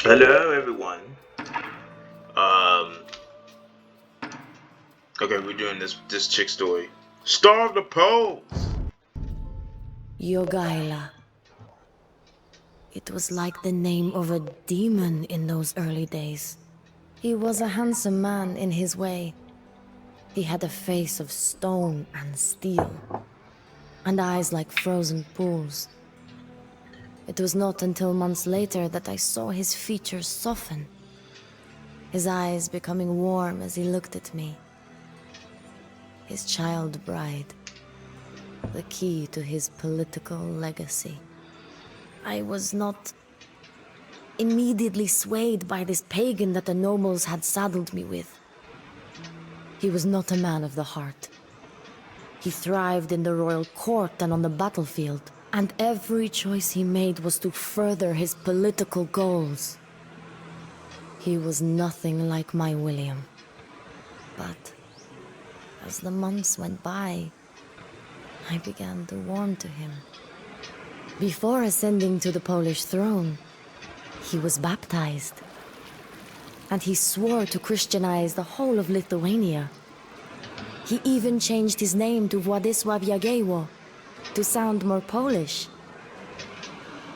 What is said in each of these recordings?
Hello, everyone. Um, okay, we're doing this chick story. Star of the Pole. Yogaila. It was like the name of a demon in those early days. He was a handsome man in his way. He had a face of stone and steel, and eyes like frozen pools. It was not until months later that I saw his features soften, his eyes becoming warm as he looked at me. His child bride, the key to his political legacy. I was not immediately swayed by this pagan that the nobles had saddled me with. He was not a man of the heart. He thrived in the royal court and on the battlefield, and every choice he made was to further his political goals. He was nothing like my William. But as the months went by, I began to warm to him. Before ascending to the Polish throne, he was baptized. And he swore to Christianize the whole of Lithuania. He even changed his name to Władysław Jagiełło to sound more Polish,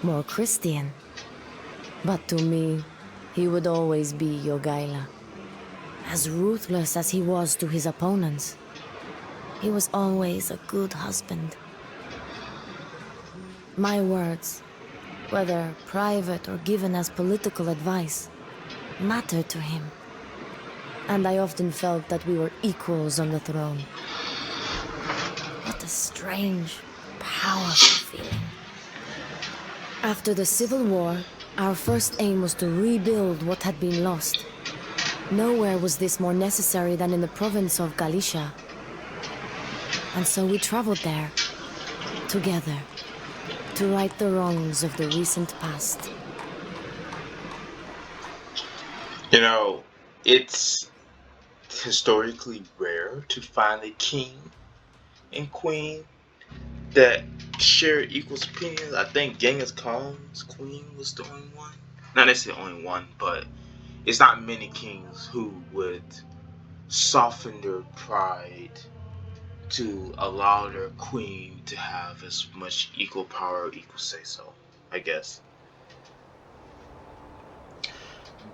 more Christian. But to me, he would always be Jogaila. As ruthless as he was to his opponents, he was always a good husband. My words, whether private or given as political advice, mattered to him. And I often felt that we were equals on the throne. What a strange, powerful feeling. After the Civil War, our first aim was to rebuild what had been lost. Nowhere was this more necessary than in the province of Galicia. And so we traveled there, together, to right the wrongs of the recent past. You know, it's historically rare to find a king and queen that share equal opinions. I think Genghis Khan's queen was the only one. Not necessarily only one, but it's not many kings who would soften their pride to allow their queen to have as much equal power, equal say so, I guess.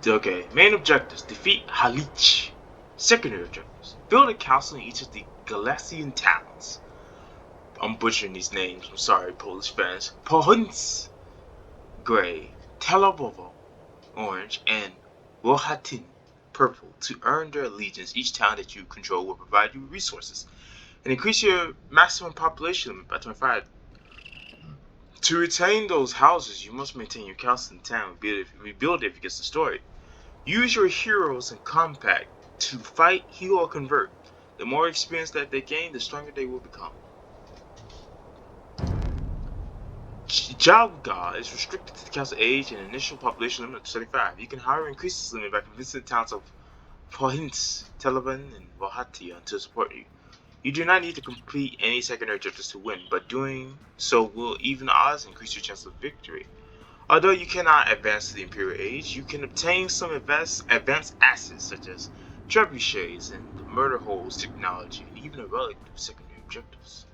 Okay, main objectives: defeat Halich. Secondary objectives: build a council in each of the Galician towns. I'm butchering these names, I'm sorry, Polish fans. Pohunz, gray, Telabovo, orange, and Rohatin, purple, to earn their allegiance. Each town that you control will provide you with resources and increase your maximum population limit by 25. To retain those houses, you must maintain your council in town and rebuild it if it gets destroyed. Use your heroes in combat to fight, heal, or convert. The more experience that they gain, the stronger they will become. Jalga is restricted to the council age and initial population limit of 75. You can however increase this limit by convincing the towns of Pohins, Televan, and Vahatia to support you. You do not need to complete any secondary objectives to win, but doing so will even odds increase your chance of victory. Although you cannot advance to the Imperial Age, you can obtain some advanced assets such as trebuchets and the murder holes technology, and even a relic of secondary objectives.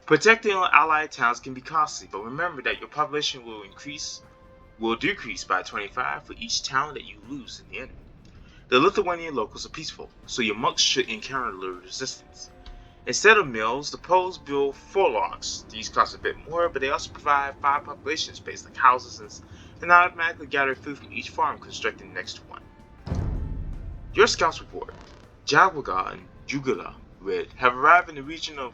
Protecting allied towns can be costly, but remember that your population will decrease by 25 for each town that you lose in the enemy. The Lithuanian locals are peaceful, so your monks should encounter little resistance. Instead of mills, the Poles build forlocks. These cost a bit more, but they also provide 5 population space like houses and automatically gather food from each farm constructing next to one. Your scouts report: Jałwaga and Jugula Red have arrived in the region of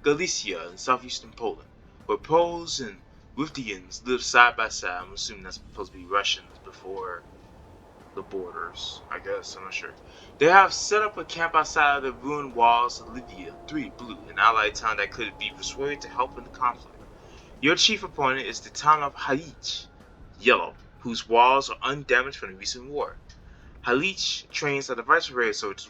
Galicia in southeastern Poland, where Poles and Ruthenians live side by side. I'm assuming that's supposed to be Russians before the borders, I guess, I'm not sure. They have set up a camp outside of the ruined walls of Livia, 3 Blue, an allied town that could be persuaded to help in the conflict. Your chief opponent is the town of Halich, Yellow, whose walls are undamaged from the recent war. Halich trains a diverse array of soldiers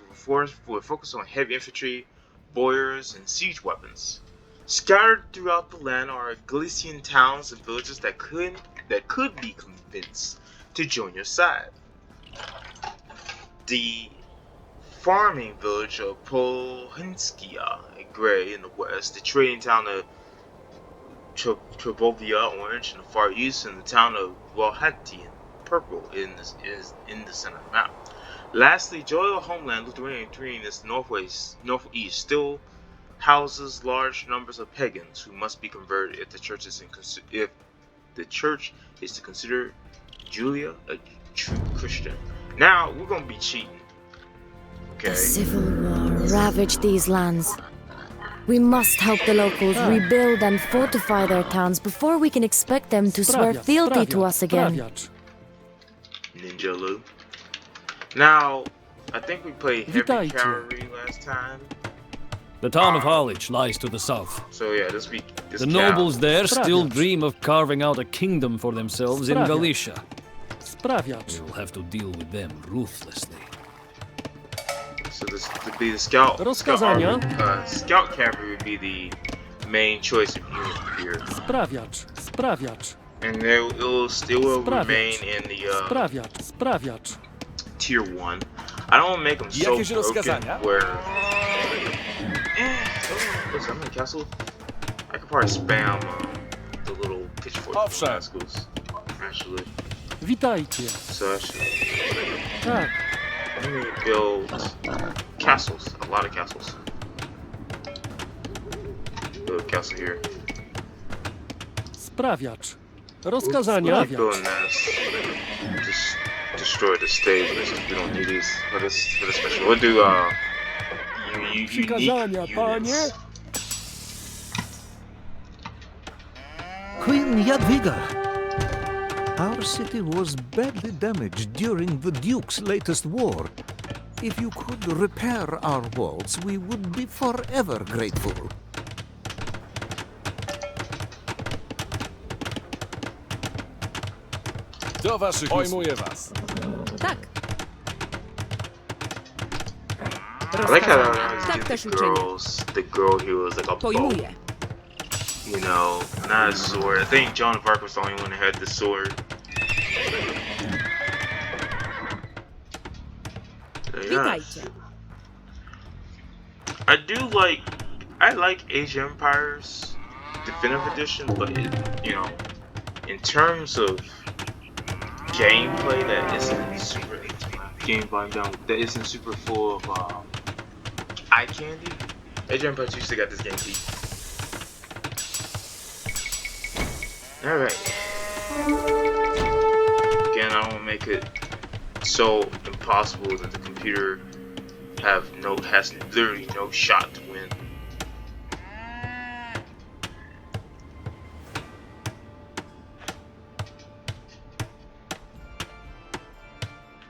with a focus on heavy infantry, boyars, and siege weapons. Scattered throughout the land are Galician towns and villages that could be convinced to join your side. The farming village of Polhinskia Gray in the west, the trading town of Trebovia Orange in the far east, and the town of Walhati Purple is in the center of the map. Lastly, Joyal Homeland Lithuania in its northeast still houses large numbers of pagans who must be converted if the church is to consider Julia a true Christian. Now we're gonna be cheating. Okay. The civil war ravaged these lands. We must help the locals rebuild and fortify their towns before we can expect them to swear fealty to us again. Ninja Lu. Now, I think we played heavy cavalry last time. The town of Harwich lies to the south. So yeah, the nobles there still dream of carving out a kingdom for themselves in Galicia. We'll have to deal with them ruthlessly. So this would be the scout cavalry would be the main choice of unit here. And it will still remain in the tier 1. I don't want to make them so broken where... Listen, I'm in the castle. I could probably spam the little pitchfork schools. Actually. So actually... Let me build castles. A lot of castles. Build a castle here. Rozkazania. Building this. Just destroy the stage because we don't need these for this special. We'll do unique units. Queen Jadwiga. Our city was badly damaged during the Duke's latest war. If you could repair our walls, we would be forever grateful. Do waszych pojmuję was. Tak. I like how the girl here was like a bow. Pojmuję. You know, not a sword. I think Joan of Arc was the only one that had the sword. Witajcie. I like Age of Empires Definitive Edition, but you know, in terms of gameplay, that isn't super that isn't super full of eye candy. Age of Empires usually got this game beat. Alright. Again, I don't make it so impossible that the computer has literally no shot to win.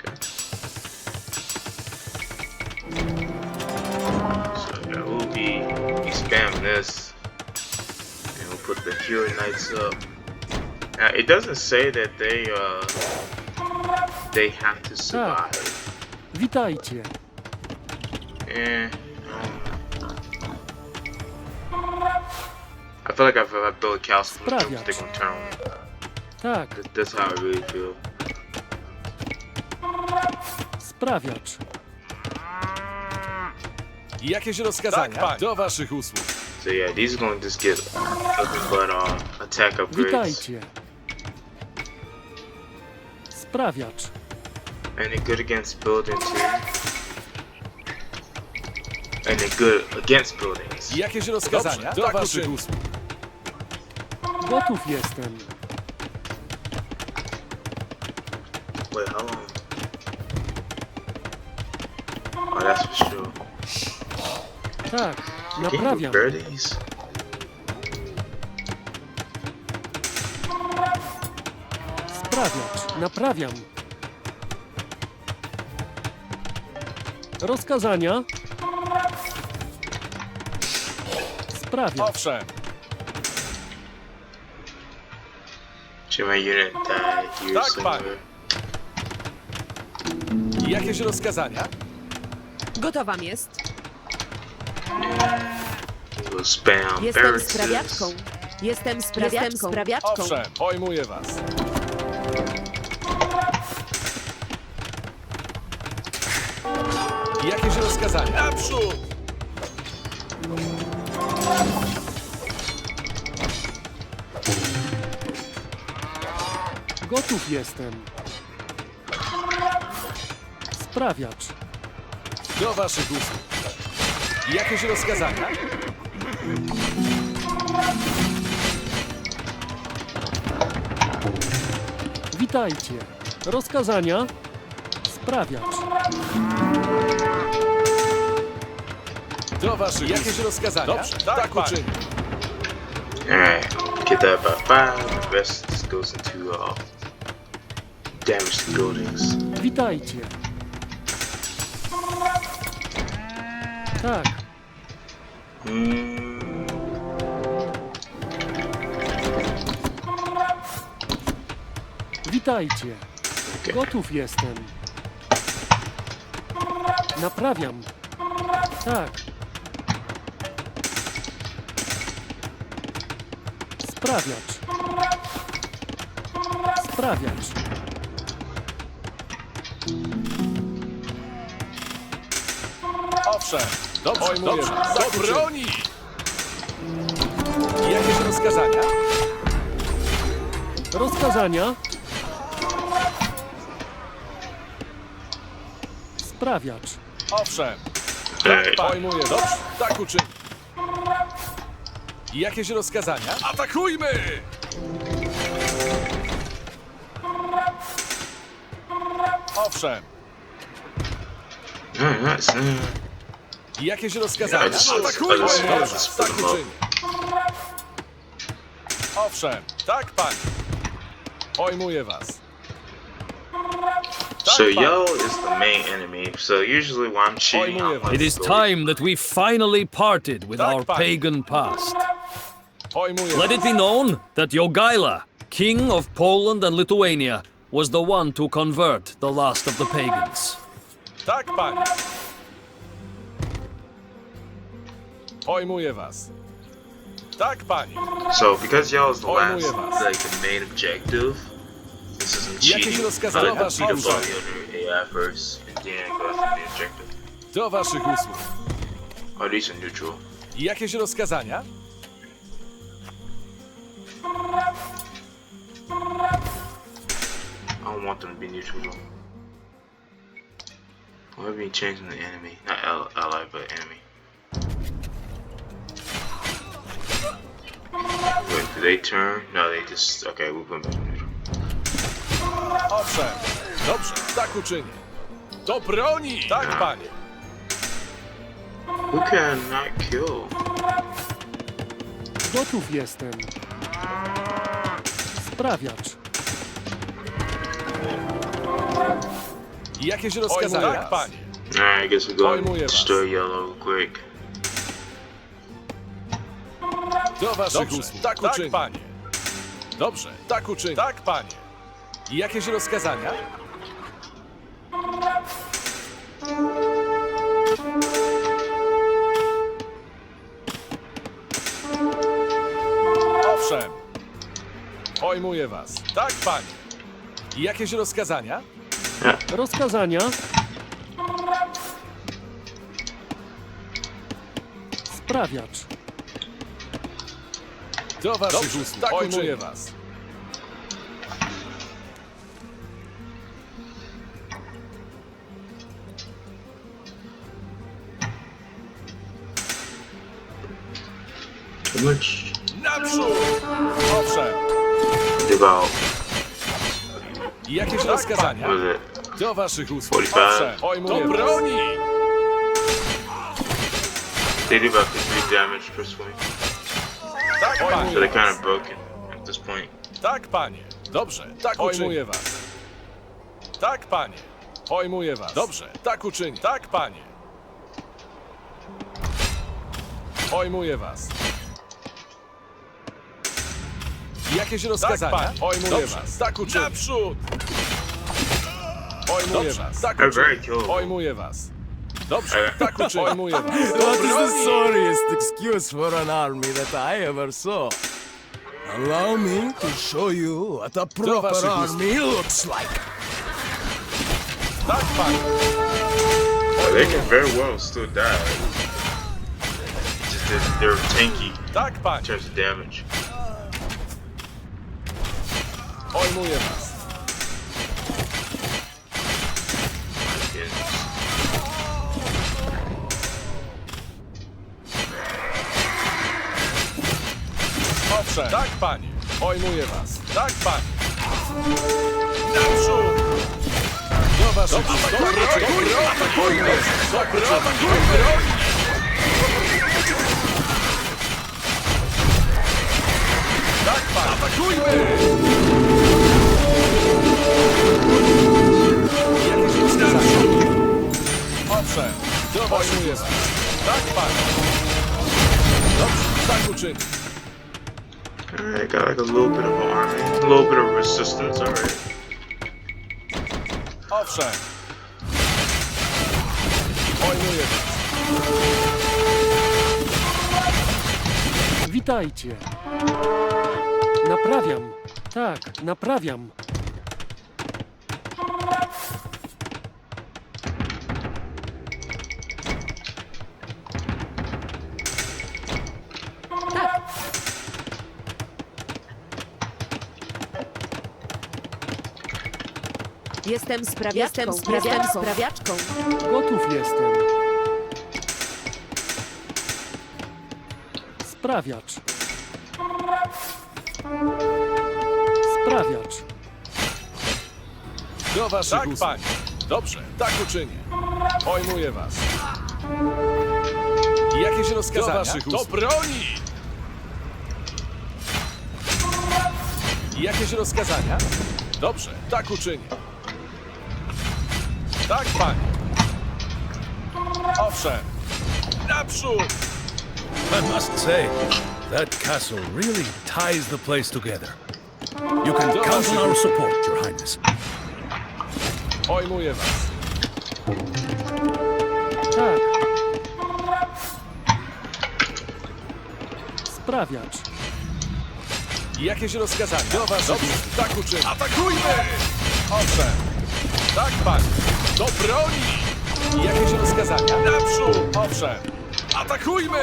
Okay. So yeah, we'll be spamming this. And we'll put the Hero Knights up. Now, it doesn't say that they have to survive. Witajcie. I feel like if I build a castle for the troops, they're gonna turn on me. Tak. That's how I really feel. Sprawiacz. Jakieś rozkazania? Do waszych usług. So yeah, these are gonna just get nothing but attack upgrades. Witajcie. Sprawiacz. And they're good against building too. And they're good against buildings. Jakieś rozkazania? Do waszych usług. Gotów jestem. Wait, how long? Oh, that's for sure. Tak, Can you naprawiam. repair these? Sprawiacz, naprawiam. Rozkazania. Sprawiacz. Owszem. Should my unit die here Tak, somewhere? Jakieś rozkazania? Gotowam jest. We'll spam Jestem barracks. sprawiaczką. Jestem sprawiaczką. Owszem, pojmuję was. rozkazania? Naprzód! Gotów jestem. Sprawiacz. Do waszych usług. Jakieś rozkazania? Witajcie. Rozkazania. Sprawiacz. Do waszych jakieś rozkazania? Dobrze, tak uczynię. Alright, get that by 5. The rest just goes into damage to buildings. Witajcie. Tak. Witajcie. Okay. Gotów jestem. Naprawiam. Tak. Sprawiacz. Sprawiacz. Owszem, dobrze, dobrze. Do broni! Jakieś rozkazania? Rozkazania. Sprawiacz. Owszem, Alright. pojmuję. Dobrze, tak uczynię. Jakieś rozkazania? Atakujmy! Owszem, Alright, so jakieś rozkazania? Ja, Atakujmy! just Dobrze, split tak them up. uczynię. Owszem, tak panie. Pojmuję was. So Yo is the main enemy. So usually when I'm cheating, Pojmuję It is time that we finally parted with Tak, our panie. pagan past. Pojmuję Let was. it be known that Jogaila, king of Poland and Lithuania, was the one to convert the last of the pagans. Tak panie. Pojmuję was. Tak panie. So because Yo is the Pojmuję last, was. like the main objective, this isn't Jakieś cheating. rozkazania? I beat up Owszem. all the other AI first, and then go after the objective. Do waszych usług. Oh, these are neutral. Jakieś rozkazania? I don't want them to be neutral though. Why are we changing the enemy? Not ally, but enemy. Wait, do they turn? No, they just... Okay, we'll put them back in neutral. Owszem. Dobrze, tak uczynię. Do broni! Tak panie. Who can I not kill? Gotów jestem. Sprawiacz. Jakieś rozkazania? Tak panie. Alright, I guess we go and Pojmuję was. destroy Yellow quick. Do waszych usług. Tak uczynię. Panie. Dobrze, tak uczynię. Tak panie. Jakieś rozkazania? Owszem. Pojmuję was. Tak panie. Jakieś rozkazania? Rozkazania. Sprawiacz. Do waszych usług. Tak pojmuję was. How much? Naprzód! Owszem. About, Jakieś rozkazania? what is it? Do waszych usług. 45. Owszem. Pojmuję do broni! They do about 53 damage per swing. Tak So panie. they're kind of broken at this point. Tak panie. Dobrze, tak pojmuję was. Tak panie. Pojmuję was. Dobrze, tak uczynię. Tak panie. Pojmuję was. Jakieś rozkazania? Tak, pojmuję was. Tak uczynię. Naprzód! Pojmuję was. Tak They're uczynię. very killable. Pojmuję was. Dobrze, tak uczynię. Pojmuję was. What is the sorriest excuse for an army that I ever saw? Allow me to show you what a proper waszych army looks like. Tak panie. they can very well still die. Just that they're tanky Tak, in panie. terms of damage. Pojmuję was. Owszem. Tak, panie. Pojmuję was. Tak, panie. Naprzód! Do waszych usług. Atakujmy! Atakujmy! Tak, panie. Atakujmy! Jakieś rozkazanie? Owszem. Pojmuję was. Tak, panie. Dobrze, tak uczynię. Alright, got like a little bit of an army, a little bit of resistance, alright. Owszem. Pojmuję was. Witajcie. Naprawiam. Tak, naprawiam. Jestem sprawiaczką. Gotów jestem. Sprawiacz. Sprawiacz. Do waszych tak, usług. Panie. Dobrze, tak uczynię. Pojmuję was. Jakieś rozkazania? Do waszych usług. Do broni! Jakieś rozkazania? Dobrze, tak uczynię. Tak, panie. Owszem. Naprzód! I must say, that castle really ties the place together. You can count on our support, Your Highness. Pojmuję was. Tak. Sprawiacz. Jakieś rozkazania? Do was. Dobrze, tak uczynię. Atakujmy! Owszem. Tak, panie. Do broni! Jakieś rozkazania? Naprzód! Owszem. Atakujmy!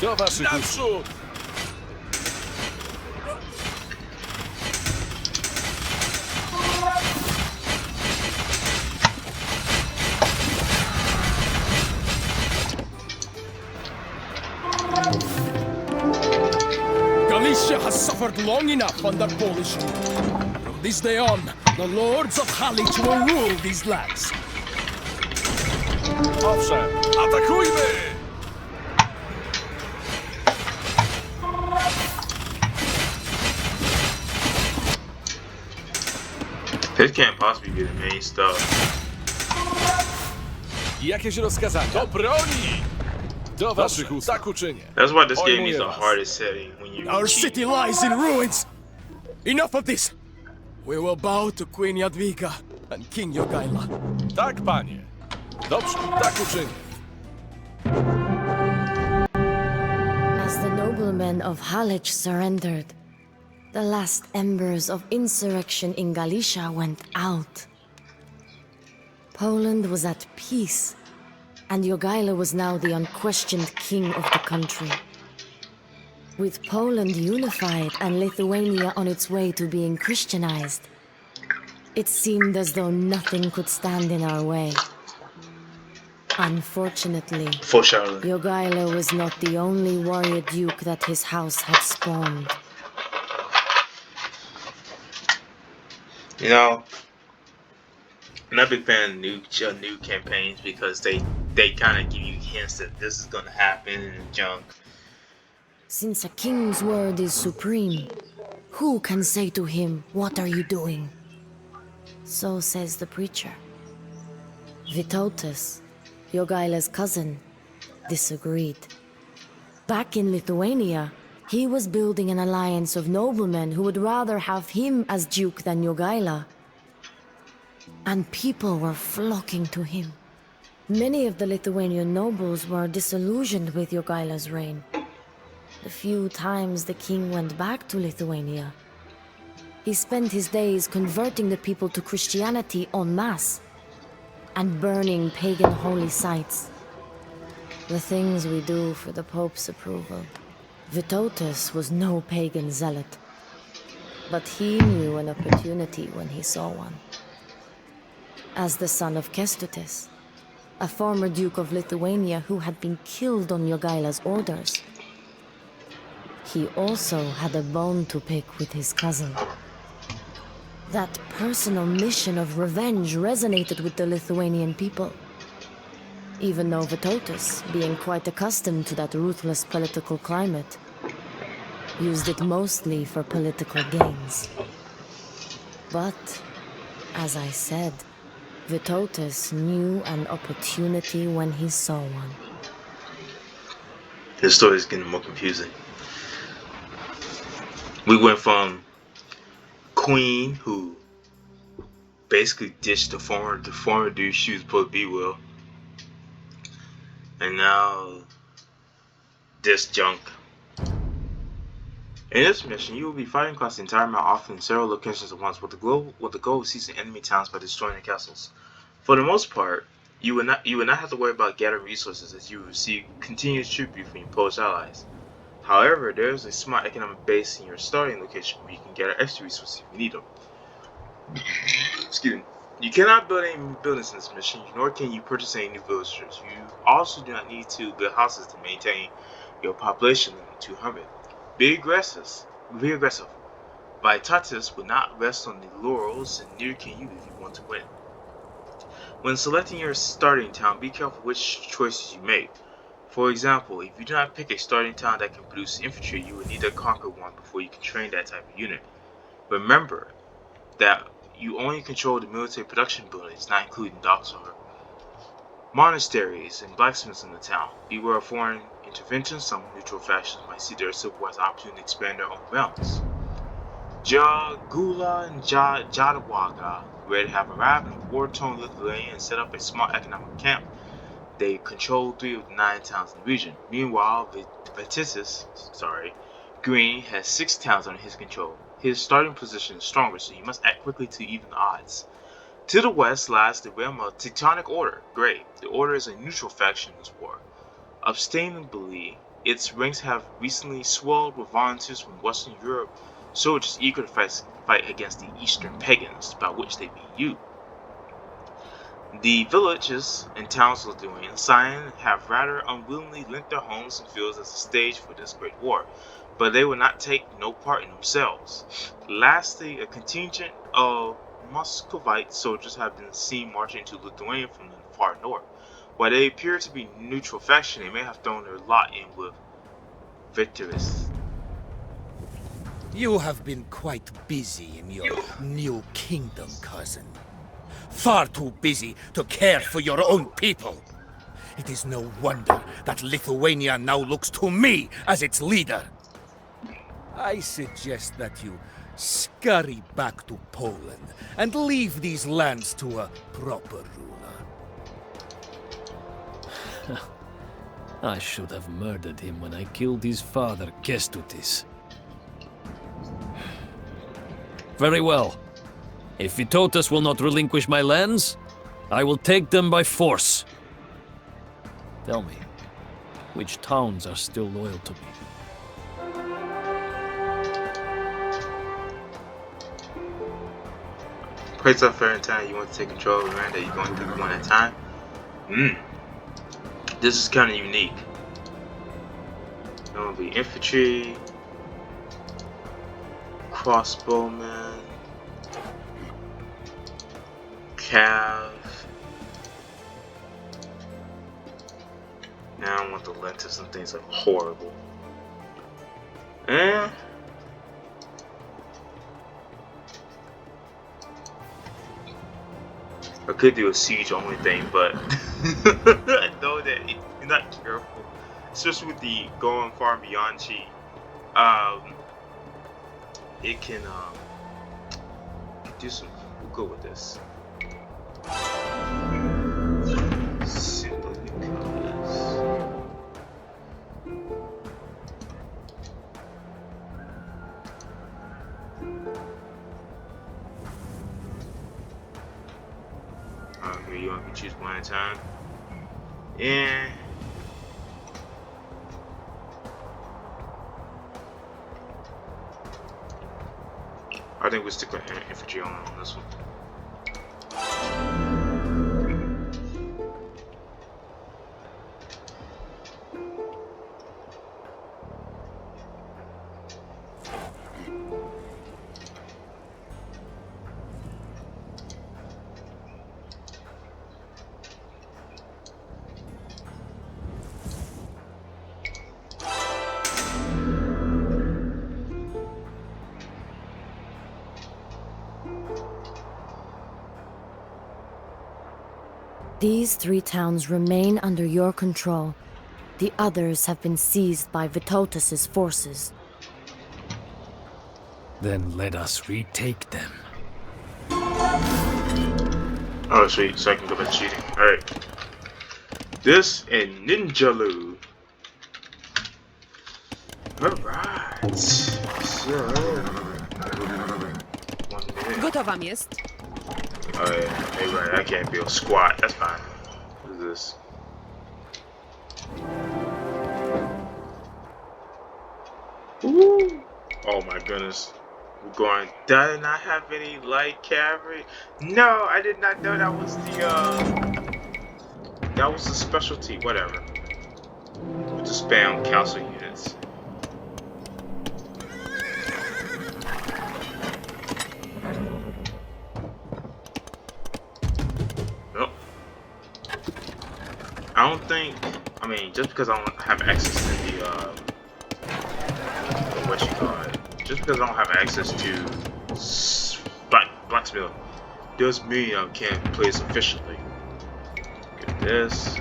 Do waszych naprzód! Galicia has suffered long enough under Polish rule. From this day on, the lords of Halicz will rule these lands. Owszem. Atakujmy! This can't possibly be the main stuff. Jakieś rozkazania? Do broni! Do waszych usług. Tak uczynię. That's why this game is Pojmuję the was. hardest setting when you Our cheat. city lies in ruins. Enough of this. We will bow to Queen Jadwiga and King Jogaila. Tak, panie. Dobrze, tak uczynię. As the noblemen of Halicz surrendered, the last embers of insurrection in Galicia went out. Poland was at peace, and Jogaila was now the unquestioned king of the country. With Poland unified and Lithuania on its way to being Christianized, it seemed as though nothing could stand in our way. Unfortunately, Foreshadowing. Jogaila was not the only warrior duke that his house had spawned. You know, I'm not a big fan of new campaigns because they kind of give you hints that this is gonna happen and junk. Since a king's word is supreme, who can say to him, "What are you doing?" So says the preacher. Vytautas, Jogaila's cousin, disagreed. Back in Lithuania, he was building an alliance of noblemen who would rather have him as duke than Jogaila. And people were flocking to him. Many of the Lithuanian nobles were disillusioned with Jogaila's reign. The few times the king went back to Lithuania, he spent his days converting the people to Christianity en masse. and burning pagan holy sites. The things we do for the Pope's approval. Vitotus was no pagan zealot, but he knew an opportunity when he saw one. As the son of Kestutis, a former Duke of Lithuania who had been killed on Jogaila's orders, he also had a bone to pick with his cousin. That personal mission of revenge resonated with the Lithuanian people. Even though Vitotus, being quite accustomed to that ruthless political climate, used it mostly for political gains. But, as I said, Vitotus knew an opportunity when he saw one. This story is getting more confusing. We went from Queen, who basically ditched the former dude she was supposed to be with, and now this junk. In this mission, you will be fighting across the entire map, often in several locations at once, with the goal of seizing enemy towns by destroying their castles. For the most part, you will not have to worry about gathering resources, as you will receive continuous tribute from your Polish allies. However, there is a smart economic base in your starting location where you can gather extra resources if you need them. Excuse me. You cannot build any buildings in this mission, nor can you purchase any new villagers. You also do not need to build houses to maintain your population limit of 200. Be aggressive. Vitotus will not rest on the laurels, and neither can you if you want to win. When selecting your starting town, be careful which choices you make. For example, if you do not pick a starting town that can produce infantry, you will need to conquer one before you can train that type of unit. Remember that you only control the military production buildings, not including docks or monasteries and blacksmiths in the town. Beware of foreign intervention. Some neutral factions might see their civil war as an opportunity to expand their own realms. Jagula and Jadawaga ready to have arrived in a war-torn Lithuania and set up a smart economic camp. They control 3 of the 9 towns in the region. Meanwhile, Vitisis, Green, has 6 towns under his control. His starting position is stronger, so he must act quickly to even the odds. To the west lies the realm of Teutonic Order, Grey. The Order is a neutral faction in this war. Obstinately, its ranks have recently swelled with volunteers from Western Europe, soldiers eager to fight against the Eastern pagans, by which they mean you. The villages and towns of Lithuania and Sion have rather unwillingly lent their homes and fields as a stage for this great war, but they will not take no part in themselves. Lastly, a contingent of Muscovite soldiers have been seen marching into Lithuania from the far north. While they appear to be neutral faction, they may have thrown their lot in with Vitisis. You have been quite busy in your new kingdom, cousin. Far too busy to care for your own people. It is no wonder that Lithuania now looks to me as its leader. I suggest that you scurry back to Poland and leave these lands to a proper ruler. I should have murdered him when I killed his father, Kestutis. Very well. If Vitotus will not relinquish my lands, I will take them by force. Tell me, which towns are still loyal to me? Praise up Ferentine, you want to take control of Miranda, you're going through one at a time? This is kind of unique. It will be infantry, crossbowmen, cav. Now I want the lenses and things like horrible. And I could do a siege only thing, but I know that if you're not careful, especially with the going far and beyond cheat, it can do some. We'll go with this. Simply because. Okay, you want to choose one at a time. And I think we'll stick with infantry on this one. These 3 towns remain under your control. The others have been seized by Vitotus's forces. Then let us retake them. Oh, sweet. So I can go back to cheating. Alright. This and Ninjalu. Alright. So. 1 minute. Gotowam jest. Oh yeah, hey, right, I can't build squat, that's fine. What is this? Ooh. Oh my goodness. We're going, did I not have any light cavalry? No, I did not know that was the specialty, whatever. We'll just spam council units. I don't think, I mean, just because I don't have access to the, what you call it, just because I don't have access to blacksmith, does mean I can't play this efficiently. Get this,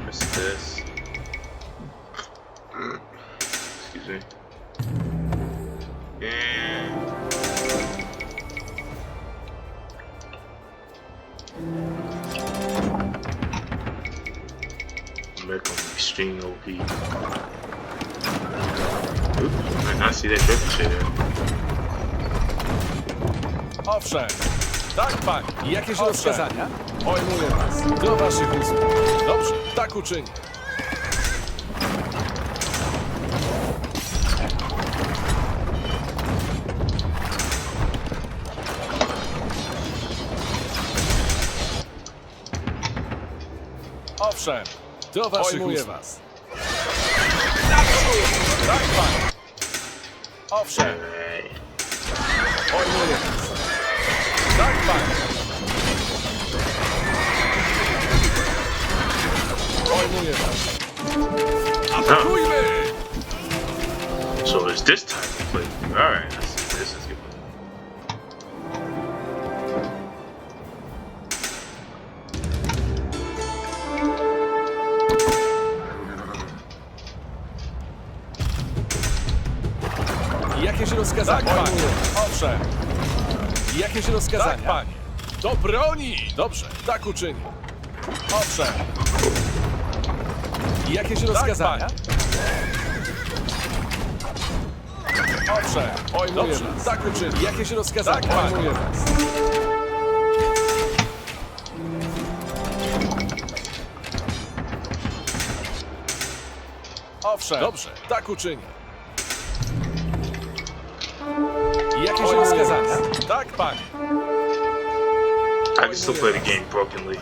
this, excuse me, and make them extreme OP. Oops, I might not see that triple shit there. Owszem. Tak, panie. Jakieś rozkazania? Pojmuję was. Do waszych usług. Dobrze, tak uczynię. Owszem. Do waszych usług. Was. Tak, panie. Owszem. Pojmuję was. Tak, panie. Pojmuję was. Atakujmy! So it's this time to play. Alright, this is good. Jakieś rozkazania? Tak, panie. Owszem. Jakieś rozkazania? Tak, panie. Do broni! Dobrze, tak uczynię. Owszem. Jakieś rozkazania? Owszem. Pojmuję was. Tak uczynię. Jakieś rozkazania? Tak, pojmuję was. Owszem. Dobrze, tak uczynię. Jakieś rozkazania? Tak, panie. I can still play the game brokenly.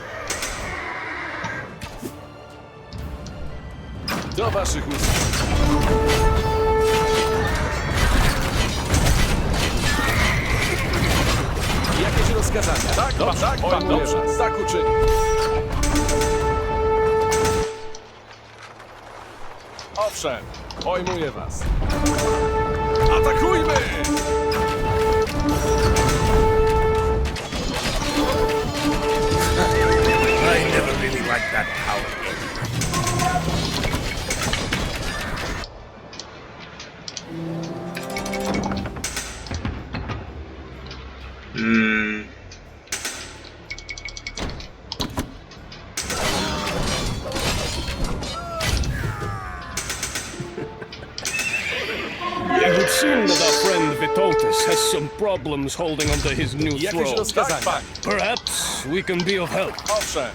Do waszych usług. Jakieś rozkazania? Tak, dobrze, tak, pan, dobrze, tak uczynię. Owszem, pojmuję was. Atakujmy! I never really liked that power game. It would seem that our friend Vitotus has some problems holding onto his new Jakieś throne. rozkazania? Tak, panie. Perhaps we can be of help. Owszem,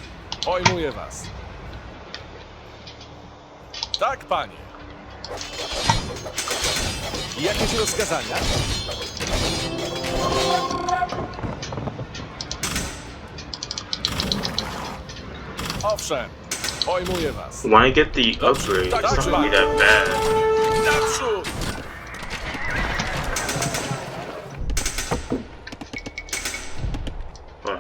pojmuję was. Tak, panie. Jakieś rozkazania? Owszem, pojmuję was. When I get the upgrade, it's not gonna be that bad. Naprzód! But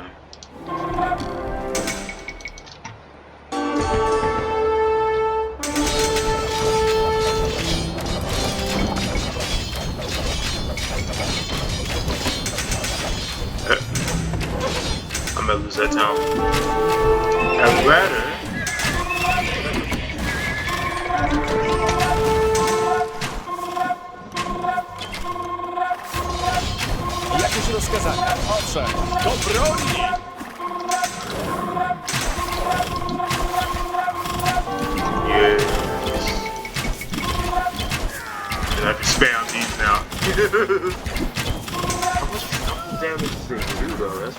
I'm gonna lose that town. I'd rather. Jakieś rozkazania? Owszem, do broni! Yeah. And I can spam these now. How much damage does this thing do though? That's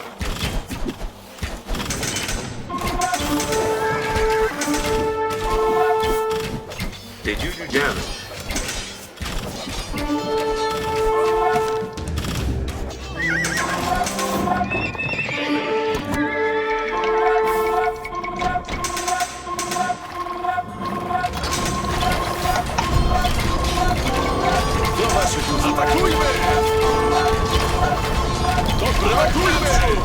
They do damage. Do waszych już atakujmy! Atakujmy!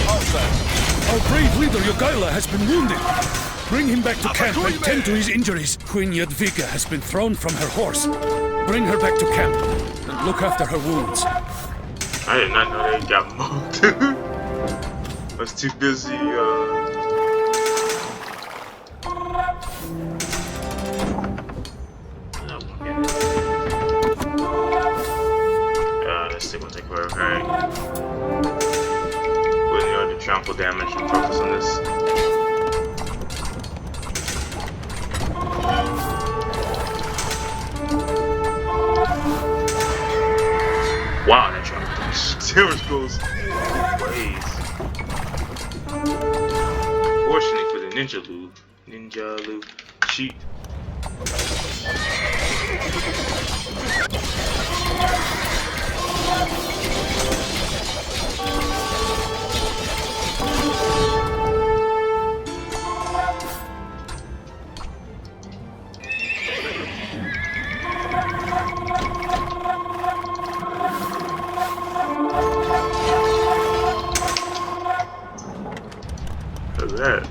Owszem, Our brave leader Jogaila has been wounded. Bring him back to camp and tend to his injuries. Queen Jadwiga has been thrown from her horse. Bring her back to camp and look after her wounds. I did not know they got mugged. I was too busy, this thing will take forever, right? With the other trample damage and focus on this. Wow, that trample damage goes ways. Fortunately for the ninja loop cheat. Look at that.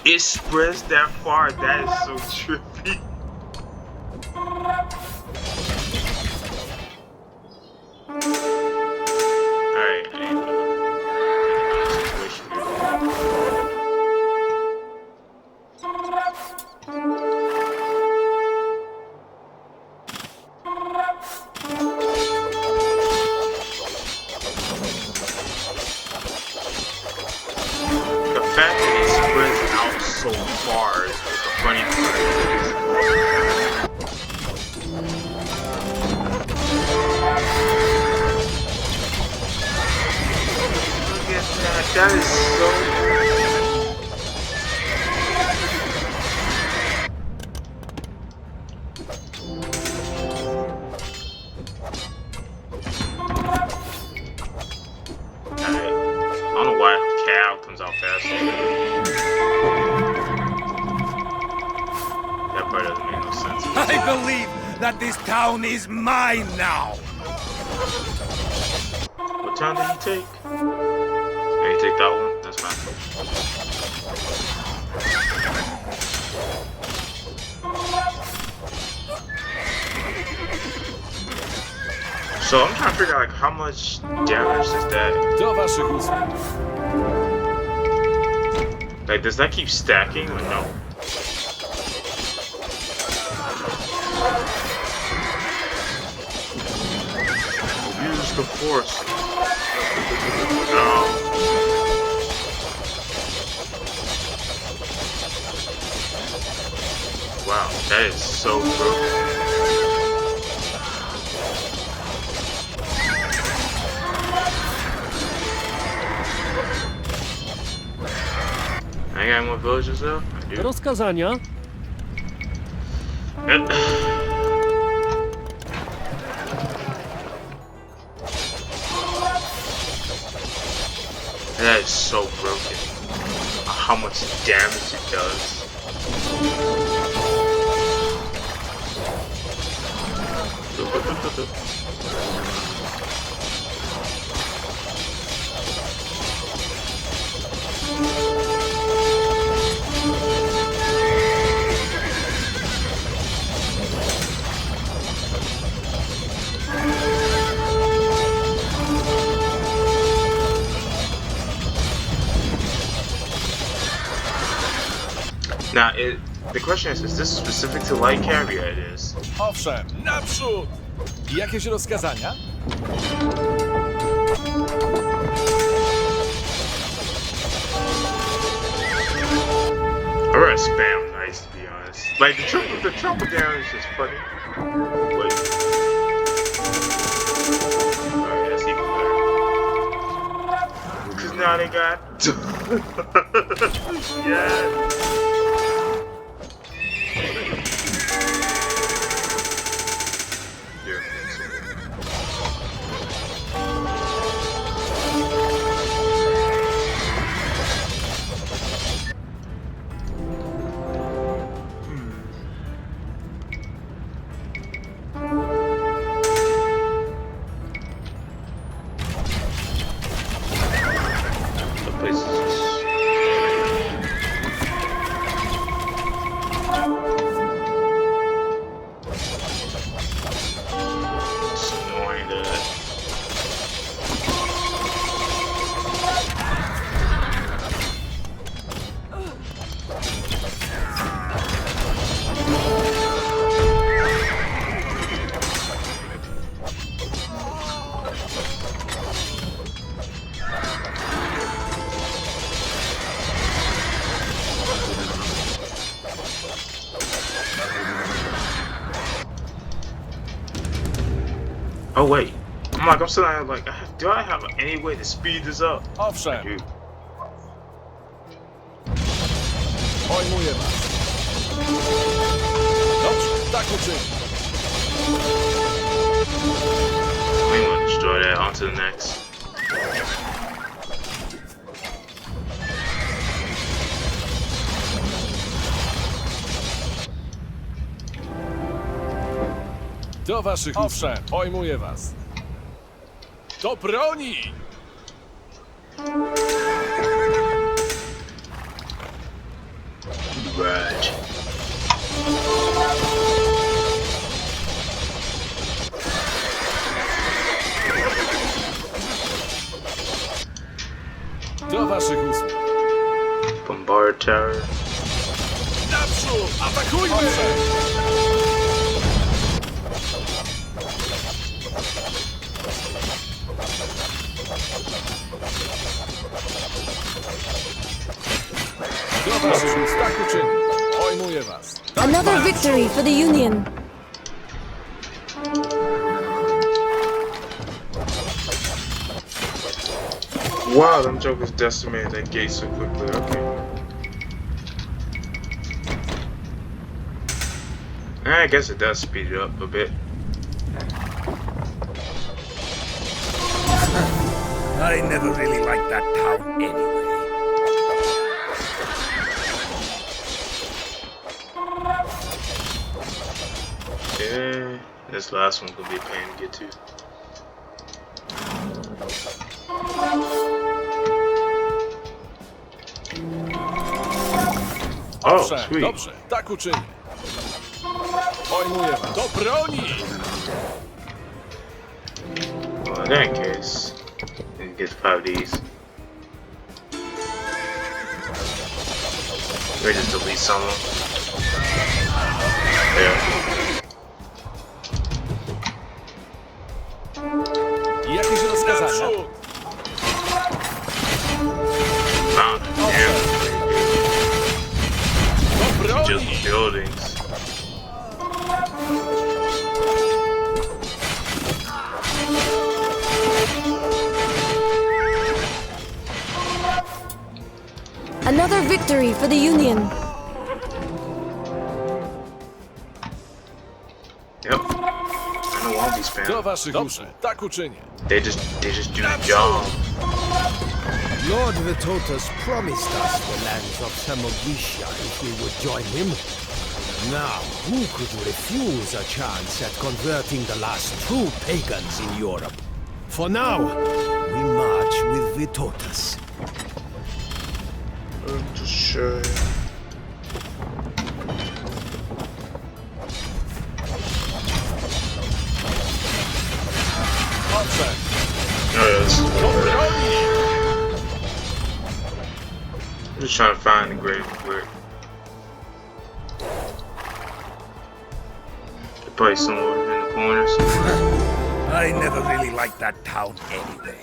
It spreads that far. That is so trippy. Alright, I ain't the fact that it spreads out so far is the funny part. Look at that. That is so. Alright. I don't know why Cal comes out faster. That part doesn't make no sense. I believe that this town is mine now. What town did he take? Did he take that one? That's fine. So I'm trying to figure out like how much damage does that, do waszych usług. like does that keep stacking or no? Use the force. No. Wow, that is so broken. I got more villagers though? I do. Rozkazania? That is so broken. How much damage it does. Now, the question is this specific to light carrier? It is. Owszem, naprzód! Jakieś rozkazania? I read spam nice, to be honest. Like, the triple down is just funny. Wait. Alright, that's even better. Because now they got... yeah. Oh wait, I'm still like, do I have any way to speed this up? Owszem. Dude. Pojmuję was. Dobrze, tak uczynię. We want to destroy that onto the next. Do waszych... Owszem, pojmuję was. Do broni! Right. Do waszych usług. Bombard tower. Naprzód! Atakujmy! Owszem. Do waszych usług, tak uczynię. Pojmuję was. Another victory for the Union. Wow, them jokers decimated that gate so quickly. Okay. I guess it does speed it up a bit. I never really liked that town anyway. Yeah, this last one's gonna be a pain to get to. Oh, Owszem, sweet. dobrze, tak uczynię. Pojmuję was. Do broni! Well, in that case, we can get 5 of these. Maybe just delete some of them. Yeah. Jakieś rozkazania? Damn. Do broni! Just buildings. victory for the Union! Yep. I know all these Do fam. waszych usług. Tak uczynię. They just do the job. Lord Vitotas promised us the lands of Samogitia if we would join him. Now, who could refuse a chance at converting the last true pagans in Europe? For now, we march with Vitotas. Just show you. Odszedł. Yes. Do broni! I'm just trying to find the grave quick. They're probably somewhere in the corner somewhere. I never really liked that town anyway.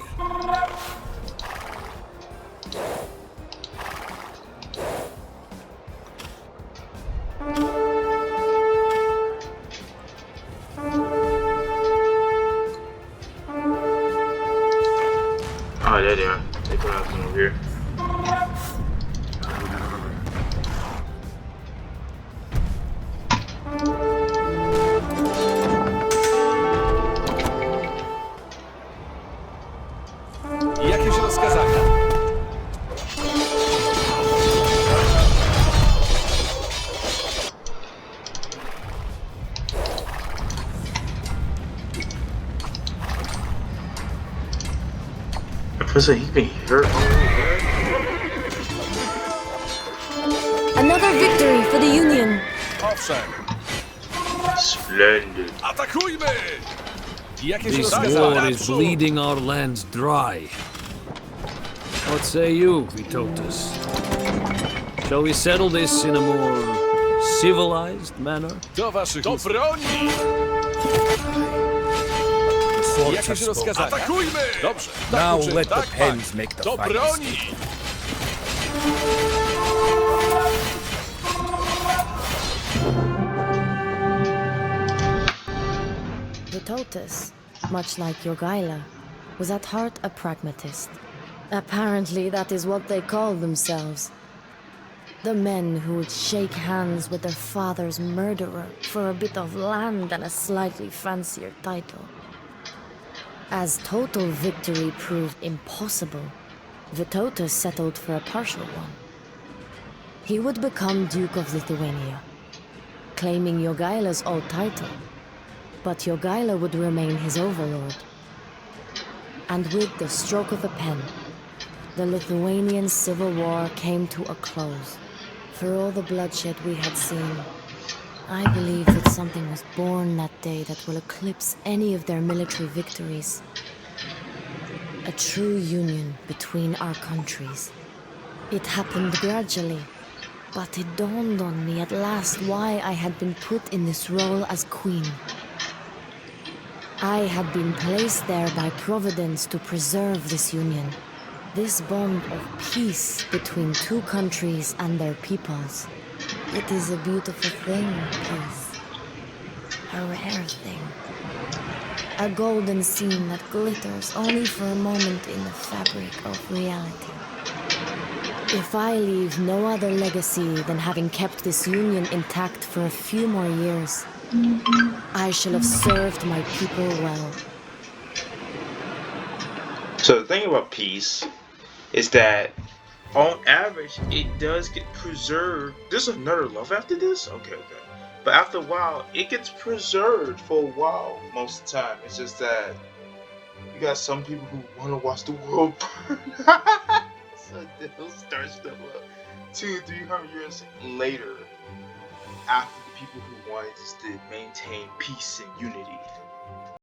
Oh, there they are. They come out from over here. Jakieś rozkazania? Professor, he's been hurt. Another victory for the Union! Owszem. Splendid. Atakujmy! Jakieś This rozkazania? war is Naprzód! bleeding our lands dry. What say you, Vitotas? Shall we settle this in a more civilized manner? Do waszych Do broni! Jakieś rozkazania? Atakujmy! Dobrze. Tak Now uczynię. let the Tak, pens panie. make the Do final broni! Vitotas, much like Jogaila, was at heart a pragmatist. Apparently, that is what they called themselves. The men who would shake hands with their father's murderer for a bit of land and a slightly fancier title. As total victory proved impossible, Vitotas settled for a partial one. He would become Duke of Lithuania, claiming Jogaila's old title, but Jogaila would remain his overlord. And with the stroke of a pen, the Lithuanian civil war came to a close. For all the bloodshed we had seen, I believe that something was born that day that will eclipse any of their military victories. A true union between our countries. It happened gradually, but it dawned on me at last why I had been put in this role as queen. I had been placed there by Providence to preserve this union. This bond of peace between two countries and their peoples. It is a beautiful thing, peace. A rare thing. A golden seam that glitters only for a moment in the fabric of reality. If I leave no other legacy than having kept this union intact for a few more years, I shall have served my people well. So the thing about peace is that on average it does get preserved. There's another love after this? Okay. But after a while, it gets preserved for a while most of the time. It's just that you got some people who want to watch the world burn. So they'll start stuff up 200-300 years later after the people who wanted just to maintain peace and unity.